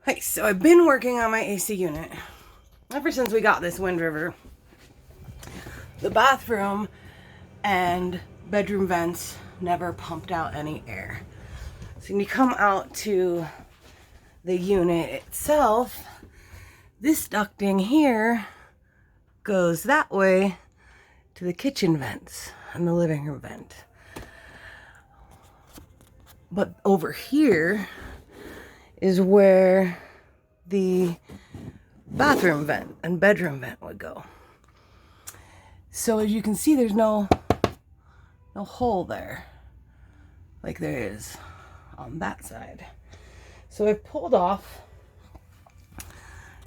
Hey, so I've been working on my AC unit ever since we got this Wind River. The bathroom and bedroom vents never pumped out any air. So when you come out to the unit itself, this ducting here goes that way to the kitchen vents and the living room vent. But over here is where the bathroom vent and bedroom vent would go. So as you can see, there's no hole there like there is on that side. So I've pulled off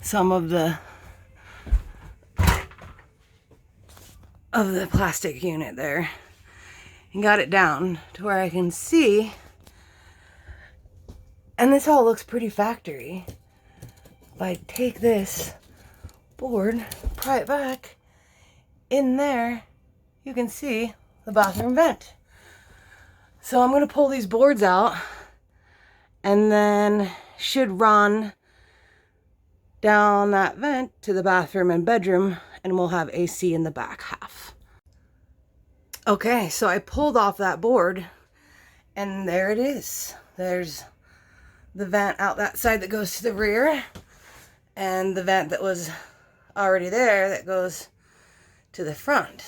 some of the plastic unit there and got it down to where I can see. And this all looks pretty factory. If I take this board, pry it back, in there, you can see the bathroom vent. So I'm gonna pull these boards out and then should run down that vent to the bathroom and bedroom, and we'll have AC in the back half. Okay, so I pulled off that board and there it is. There's the vent out that side that goes to the rear, and the vent that was already there that goes to the front.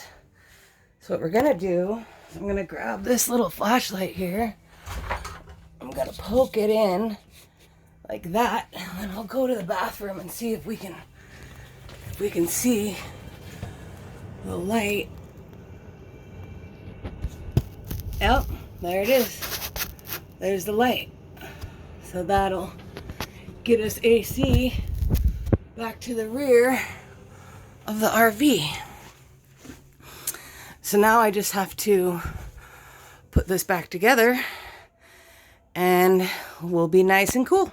So what we're gonna do is I'm gonna grab this little flashlight here. I'm gonna poke it in like that, and then I'll go to the bathroom and see if we can see the light. Yep, there it is. There's the light. So that'll get us AC back to the rear of the RV. So now I just have to put this back together and we'll be nice and cool.